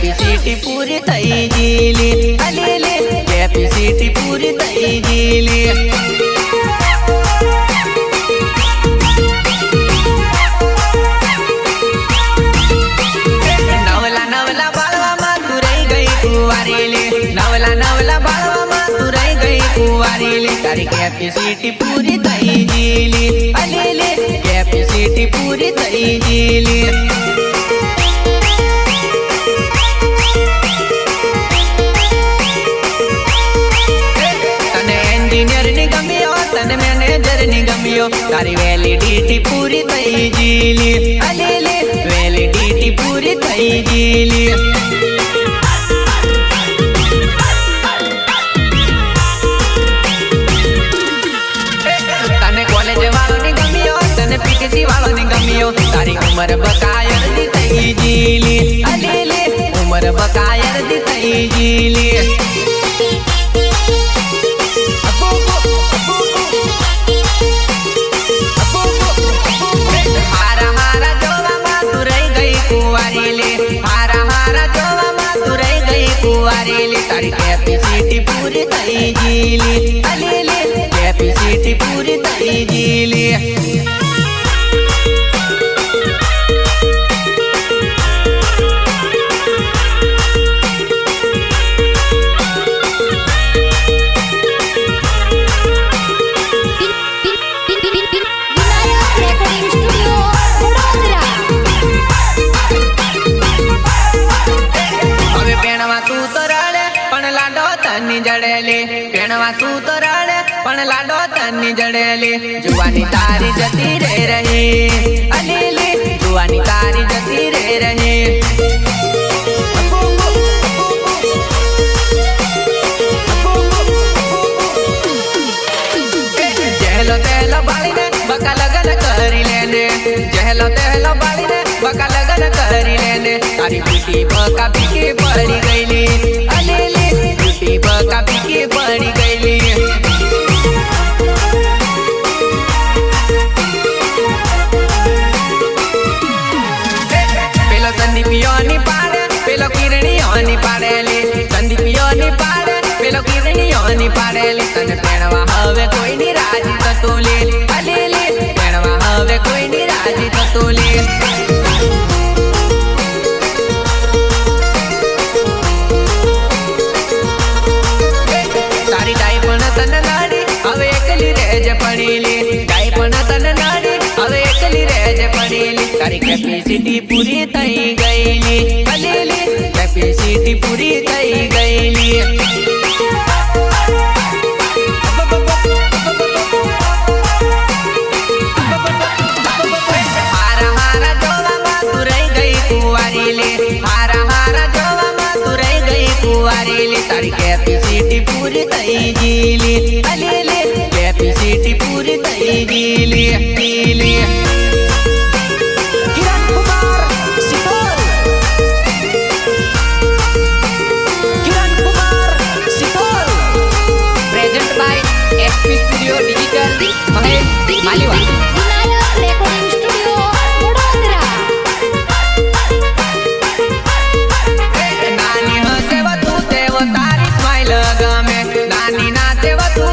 capacity पूरी થઈ ગયેલી અલે कैपेसिटी पूरी થઈ ગયેલી નવલા બાળવામાં તું રહી ગઈ કુંવારીલી નવલા બાળવામાં તું રહી ગઈ કુંવારીલી તારી कैपेसिटी पूरी થઈ ગયેલી અલે कैपेसिटी पूरी થઈ ગયેલી तने मैनेजर ની ગમ્યો તારી વેલિડિટી પૂરી થઈ ગયેલી અલે વેલિડિટી પૂરી થઈ ગયેલી તને કોલેજ વાળો ની ગમ્યો તને પીટીસી વાળો ની ગમ્યો તારી ઉંમર બકાયર દી થઈ ગયેલી અલે ઉંમર બકાયર દી થઈ ગયેલી तारी कैपेसिटी पूरी થઈ ગયેલી અલે कैपेसिटी पूरी થઈ ગયેલી पेणवा तू तो राड़े पण लाडो तन्नी जड़ेली जुवानी तारी जती रे रही अलीली जुवानी तारी जती रे रही जहलो तेलो बाली ने बका लगन करी लेने जहलो तेलो बाली ने बका लगन करी लेने तारी पीटी बका पीटी पड़ी गईली अलीली पीटी बका पीटी पड़ी गईली पेलो संदीपियो नी पाड़े पेलो किरणियो नी पाड़ेली संदीपियो नी पाड़े पेलो किरणियो नी पाड़ेली तने पेणवा हवे कोई नी राजी ततुली अलीली पेणवा हवे कोई नी राजी ततुली तारी कैपेसिटी पूरी થઈ ગયેલી અલે कैपेसिटी पूरी થઈ ગયેલી हारा हारा જોવામાં તું રહી ગઈ કુંવારીલી હારા જોવામાં તું રહી ગઈ કુંવારીલી તારી कैपेसिटी पूरी થઈ ગયેલી અલે कैपेसिटी पूरी થઈ ગયેલી नानी हसे व तू तेव तारी स्माइल गमे नानी ना तेव तू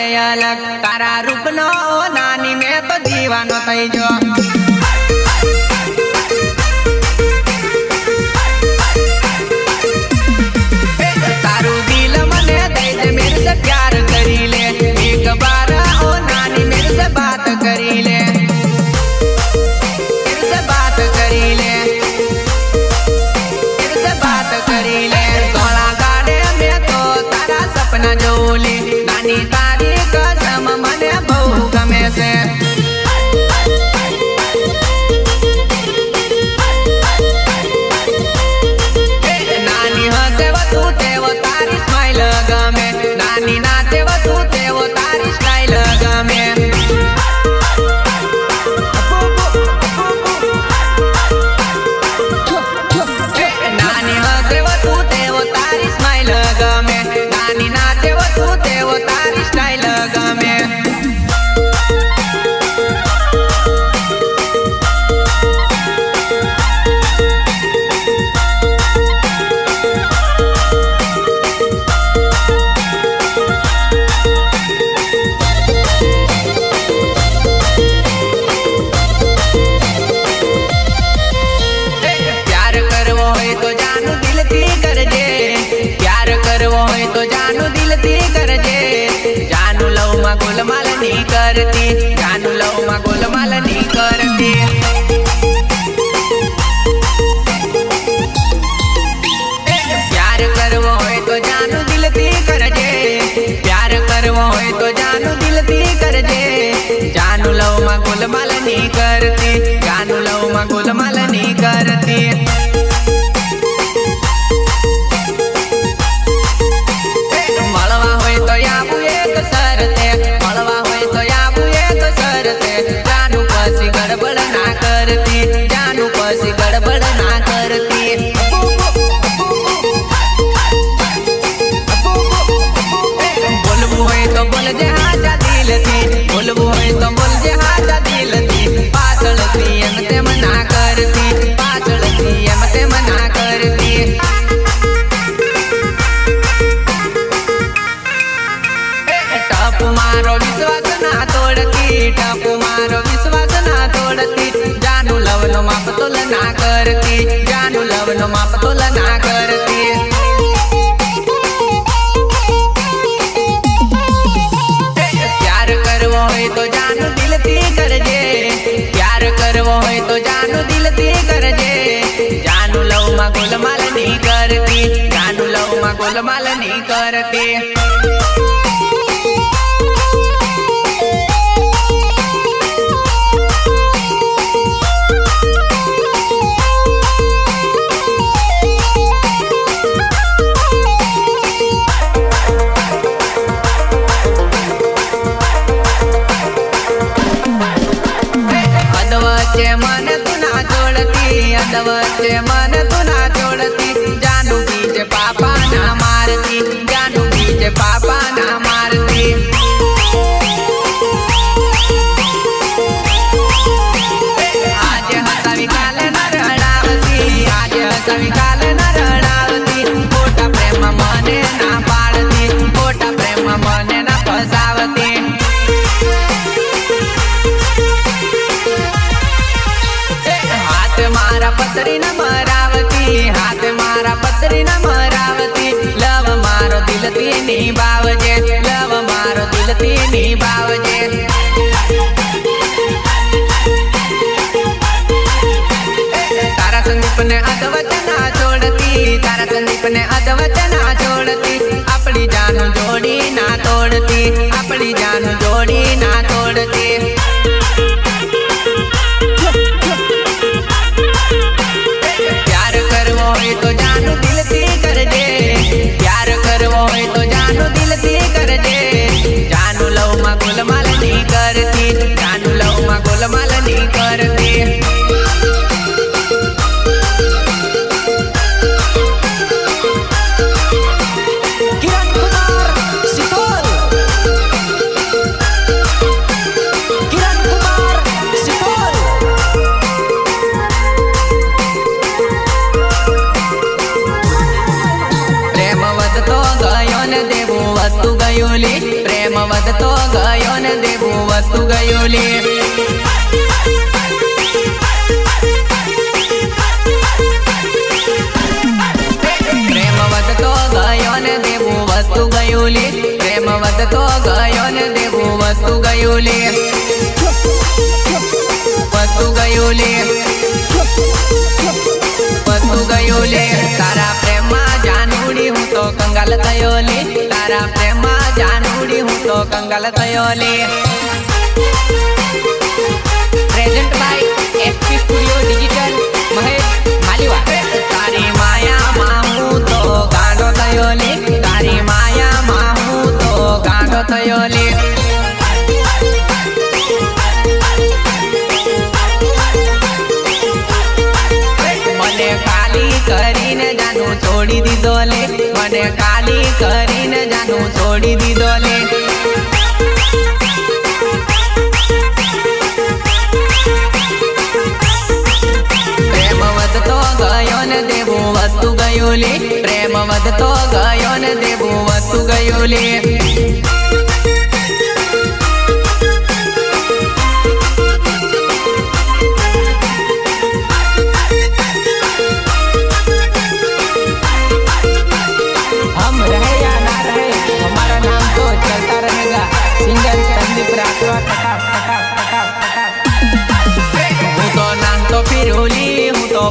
અલગ તારા રૂપનો નાની મેં તો દીવાનો થઈ જો તારું દિલ મને દઈ દે મેરે સે પ્યાર કરી લે એક બાર ઓ નાની મેરે સે બાત કરી લે मेरे से बात करी ले मेरे से बात करी ले तोला गाड़े में तो तारा सपना जोली नानी तारी कसम मने बहु गमे से नानी हसे वो तू ते वो तारी स्माइल गमे नानी नाचे वो तू ते वो तारी स्टाइल गमे नानी हसे वो तू ते वो तारी स्माइल गमे नानी नाचे वो तू ते वो तारी स्टाइल गमे गोलमाल नहीं करती जानू लव मां गोलमाल नहीं करती प्यार करवो होय तो जानू दिलती करजे प्यार करवो होय तो जानू दिलती करजे जानू लव मां गोलमाल नहीं करती जानू लव मां गोलमाल नहीं करती મળવા હોય તો આવું એક સરતે મળવા હોય તો આવું એક સરતે જાનું પછી ગડબડ ના કરતી જાનું પછી ગડબડ ના કરતી બોલવું હોય તો બોલજે હાજા દિલથી બોલવું હોય તો બોલજે હાજા દિલથી પાછળથી એમ તેમ ના કરતી પાછળથી એમ તેમ ના કરતી टप मारो विश्वास ना तोड़ती टप मारो विश्वास ना तोड़ती जानू लव नो माप तोल ना करती जानू लव नो माप तोल ना करती प्यार करवो होय तो जानू दिलती करजे प्यार करवो होय तो जानू दिलती करजे जानू लव मां गोलमाल नहीं करती जानू लव मां गोलमाल नहीं करती मन तू ना छोड़ती अदवचे मन तू ना छोड़ती जानू बीजे पापा ना मारती जानू बीजे पापा ना मारती आज हसावी काले न रडावती आज हसावी काले न रडावती खोटा प्रेम मने ना पाड़ती खोटा प्रेम मने ना फसावती मारा पतरी न मरावती हाथ मारा पतरी न मरावती लव मारो दिलती नी बावजे लव मारो दिलती नी बावजे तारा संदीप ने अधवचना छोड़ती तारा संदीप ने अधवचना छोड़ती अपनी जान जोड़ी ना तोड़ती अपनी जान जोड़ी ना तोड़ती प्यार करवो होय तो जानू दिलती करजे प्यार करवो होय तो जानू दिलती करजे जानू लव मां गोलमाल नहीं करती जानू लव मां गोलमाल नहीं करती किरण कुमार सितोल વધતું ગયું લે પ્રેમ વધતો ગયો ને દેવું વધતું ગયું લે પ્રેમ વધતો ગયો ને દેવું વધતું ગયું લે વધતું ગયું લે વધતું ગયું લે તારા પ્રેમમાં જાનુડી હું તો કંગાલ થયો લે તારા પ્રેમમાં જાનુડી હું તો કંગાલ થયો લે present by SP studio digital Mahesh Maliwa તારી માયામાં હું તો ગાંડો થયો લે તારી માયામાં હું તો ગાંડો થયો લે મને ખાલી કરીને જાનું છોડી દીધો લે મને ખાલી કરીને જાનું છોડી દીધો લે પ્રેમ વધતો ગયો ને દેવું વધતું ગયું લે પ્રેમ વધતો ગયો ને દેવું વધતું ગયું લે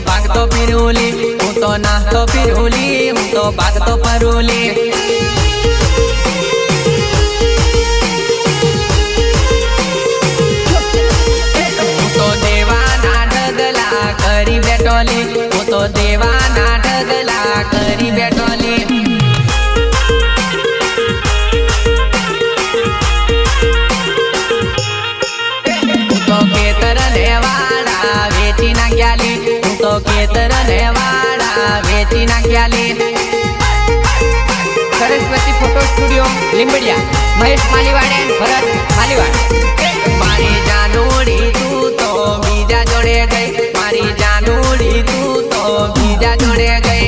भागतो फिरूली हूँ तो नाचतो फिरूली हूँ तो भागतो फरूली हूँ तो देवाना ढगला करी बैठोली हूँ तो देवाना ढगला करी बैठोली हूँ तो खेतर नेवाड़ा वेची ना ग्याली तो खेतर नेवाड़ा वेची नाख्या ले सरस्वती फोटो स्टूडियो लिंबड़िया महेश मालीवाड़े भरत मालीवाड़ मारी जानूड़ी तू तो बीजा जोड़े गई मारी जानूड़ी तू तो बीजा जोड़े गई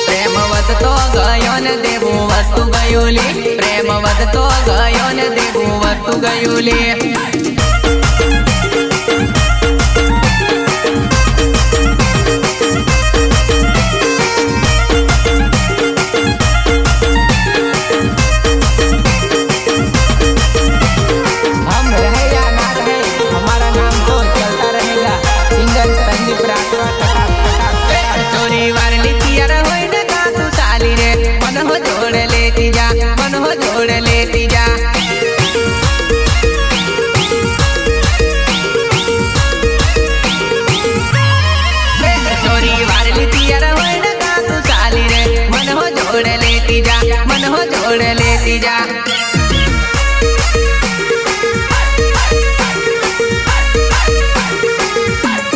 प्रेम વધતો ગયો ને દેવું વધતું ગયું લે પ્રેમ વધતો ગયો ને દેવું વધતું ગયું લે हम रहे या ना रहे हमारा नाम तो चलता रहेगा सिंगर संदीप राठवा चोरी वार लिखिया होई न का तू साली रे मन हो जोड़ लेती जा मन हो जोड़ लेती जा चोरी वार लिखिया होई न का तू साली रे मन हो जोड़ लेती जा मन हो जोड़ लेती जा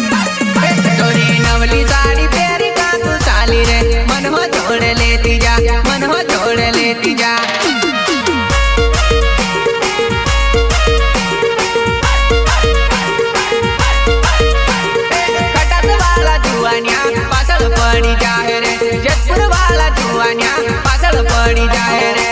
चोरी नवली साड़ी प्यारी का तू साली रे मन हो जोड़ लेती जा मन हो जोड़ लेती जा कटास वाला जुआनिया पासल पड़ी जाए रे जयपुर वाला जुआनिया पासल पड़ी जाए रे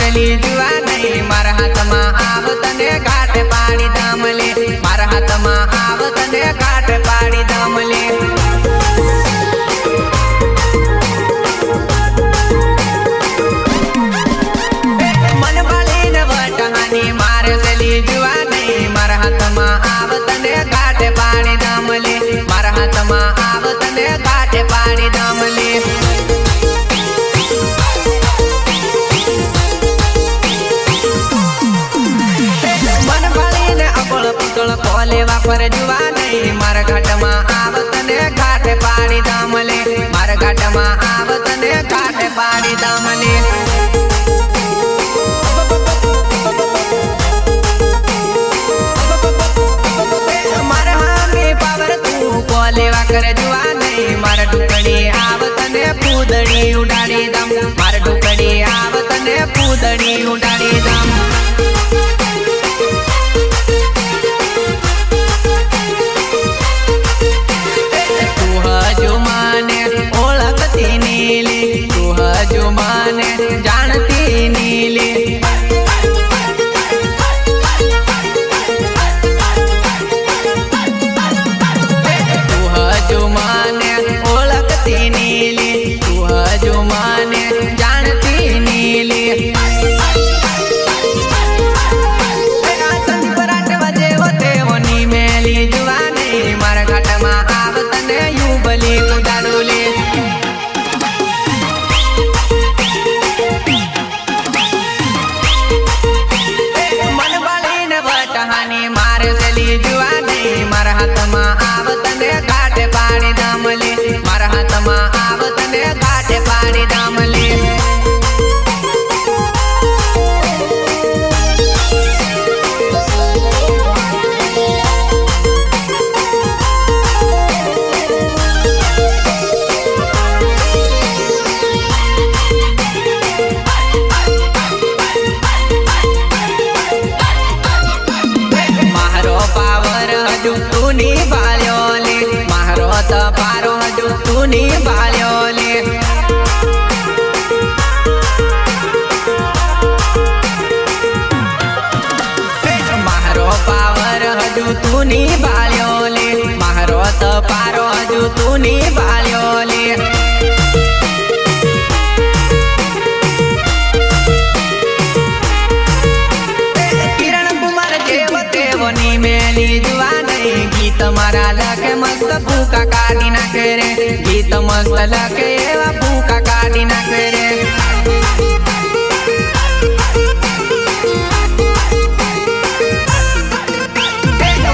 સલી જુવા નહીં મારા હાથમાં આવ તને ઘાટે પાડી દમલે મારા હાથમાં આવ તને ઘાટે પાડી દમલે મન બાળીને વટહાની મારે સલી જુવા નહીં મારા હાથમાં આવ તને ઘાટે પાડી દમલે મારા હાથમાં આવ તને ઘાટે પાડી દમલે કોલે વાપર જુવા નહીં મારા ઘાટમાં આવ તને ઘાટે પાડી દમલે મારા ઘાટમાં આવ તને ઘાટે પાડી દમલે મારા હામી પાવર તું કોલે વાકર જુવા નહીં મારા ટુકડી આવ તને પૂદડી ઉડાડી દમ મારા ટુકડી આવ તને પૂદડી ઉડાડી દમ जानती नीली तू हजू माने ओळखती नीली तू हजू माने जानती नीली संदीप 8 वाजे होते वनी मेली जुवाने मारा घाटમાં આવ તને યુબલી ઉડાડોલે मारे सली जुआ नहीं मारा हाथમાં આવ તને ઘાટે પાડી દમલે મારા હાથમાં આવ તને ઘાટે પાડી દમલે तूनी बाल्योले मारो त पारो हजू तूनी बाल्योले मारो पावर हजू तूनी बाल्योले मारो त पारो हजू तूनी बाल्योले किरण कुमार जेवते वनी मेली जुआ गीत मारा लखे मस्त भूका काढ़ी नाखे रे गीत मस्त लखे एवा भूका काढ़ी नाखे रे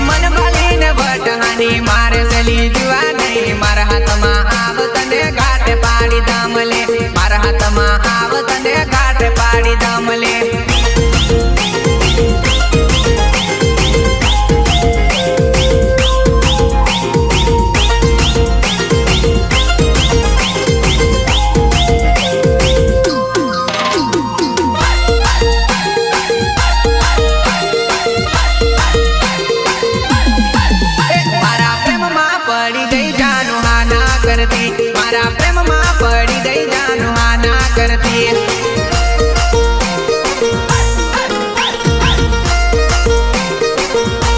मन बालीने वटहानी मारे सली जुआ नहीं मारा हाथમાં આવ તને ઘાટે પાડી દમલે મારા હાથમાં આવ તને ઘાટે પાડી દમલે मारा प्रेम मां पड़ी गई जानू हा ना करती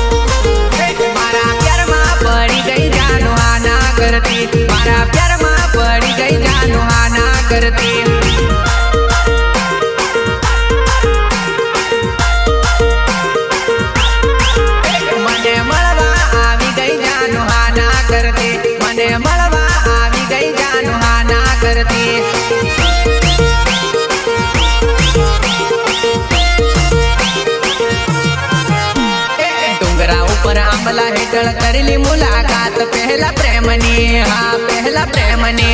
मारा प्यार मां पड़ी गई जानू हा ना करती मारा प्यार मां पड़ी गई जानू हा ना करती मने मळवा आवी गई जानू हा ना करती मने मळवा गई जानू हा ना करती डोंगरा ऊपर आंबला हेठळ करेली मुलाकात पहला प्रेमनी हा पहला प्रेमनी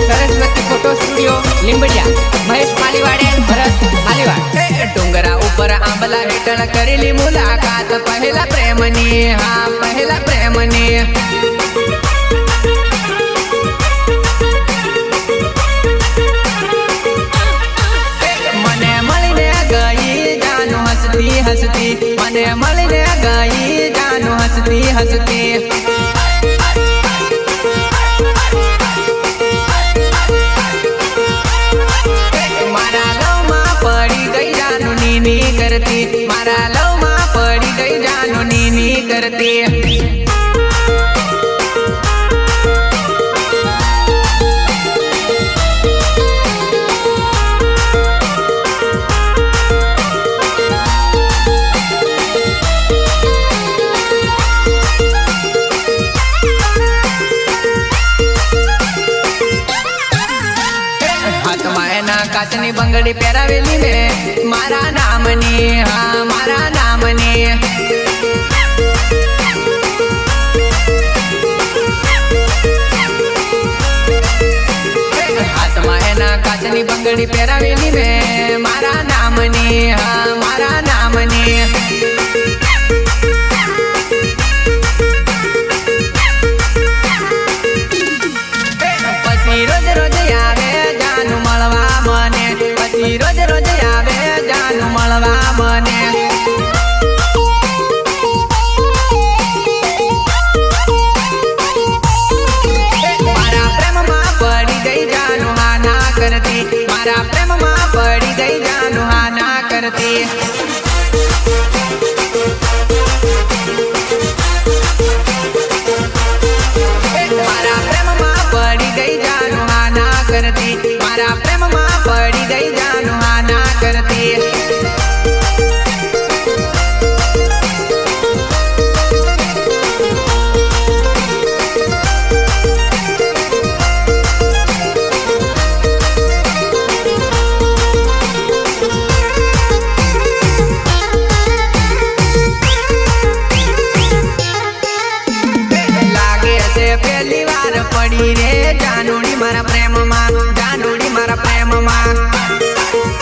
सरस्वती फोटो स्टुडियो लिंबडिया महेश मालीवाडे भरत मालीवाड डोंगरा ऊपर आंबला हेठळ करेली मुलाकात पहला प्रेमनी हा पहला प्रेमनी मने मळीने गई जानू हसती हसती मने मळीने गई जानू हसती हसती मारा लव में पड़ी गई जानो नीनी करती काचनी बंगड़ी पहरावेली में मारा नामनी हाँ मारा नामनी हाथ में ना काचनी बंगड़ी पहरावेली में मारा नामनी हाँ मारा नामनी पसी रोज रोज आवे जानू मलवा मने पसी रोज रोज आवे जानू मलवा मने मारा प्रेम में पड़ी गई जानू हाँ ना करती मारा प्रेम में पड़ी गई जानू हाँ ना करती मारा प्रेम में पड़ी गई जानू हाँ ना करती मारा प्रेम में पड़ी गई जानू हाँ ना करती पहली बार पड़ी रे जानूड़ी मारा प्रेम मां जानूड़ी मारा प्रेम मां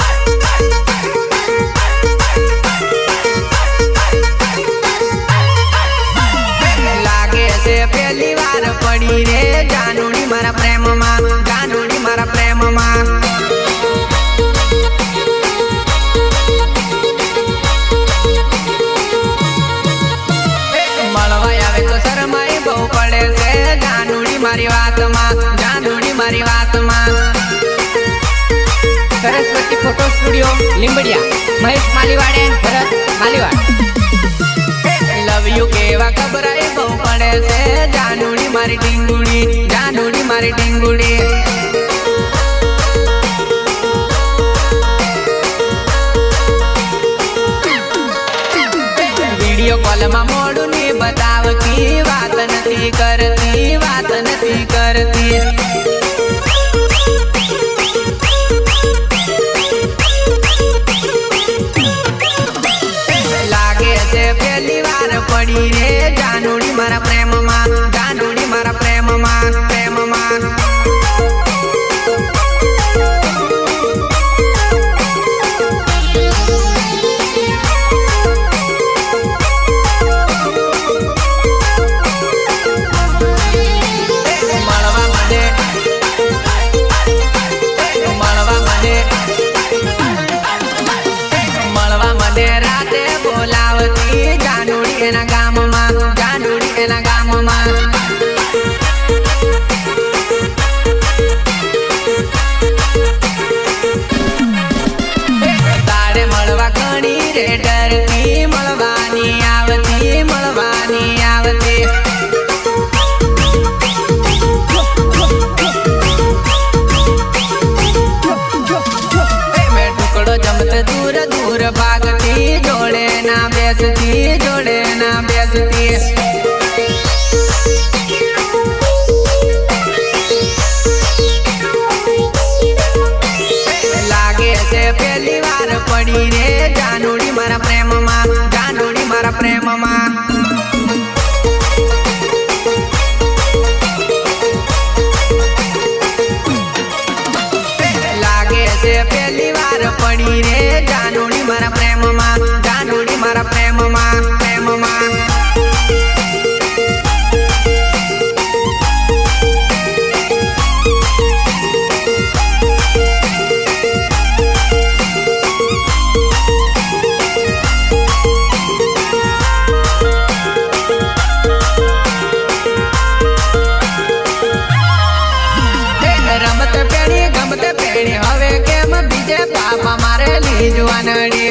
लागे से पहली बार पड़ी रे जानूड़ी मारा प्रेम मां जानूड़ी मारा प्रेम मां पड़े से जानूड़ी मारी बात मां जानूड़ी मारी बात मां Saraswati photo studio Limbadiya Mahesh Maliwade Bharat Maliwad love you केवा खबराई बहु पड़े से जानूड़ी मारी टिंगुड़ी जानूड़ी मारी टिंगुड़ी वीडियो कॉल में मोड़ू नी बताव की बात नहीं करती बात नहीं करती लागे से पहली बार पड़ी रे जानूड़ी मारा प्रेम मां जानूड़ी मारा प्रेम मां प्रेम मां एना गाम में जानूड़ी एना गाम में तारे मलवा घणी रे डरती मलवानी आवती मलवानी आवती मैं टुकड़ो जमते दूर दूर भागती जोड़े ना बेसती जोड़े ना बेसती लागे से पहली बार पड़ी रे जानूड़ी मारा प्रेम मां जानूड़ी मारा प्रेम मां लागे से पहली बार पड़ी रे जानूड़ी मारा प्रेम मां जानूड़ी मारा प्रेम मां प्रेम मां હવે કેમ બીજે પાપા મારે લીજવાનડી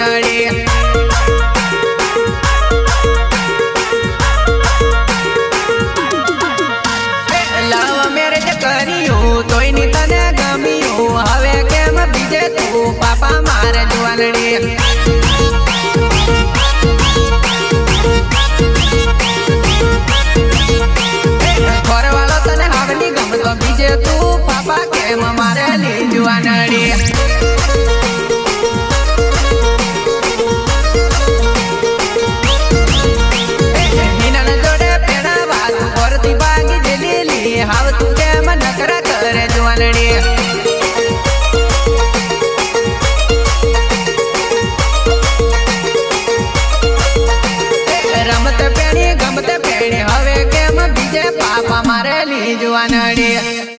જુવાનડી લવ મેરેજ કર્યું તોય ની તને ગમ્યું હવે કેમ બીજે તું પાપા મારે જુવાનડી ઘરવાળો તને હવે ની ગમતો બીજે તું પાપા કેમ મારે લી જુવાનડી હાવ તું કેમ નકરા કરે જુવાનડી રમત પેણી ગમત પેણી હવે કેમ બીજે પાપા મારે લી જુવાનડી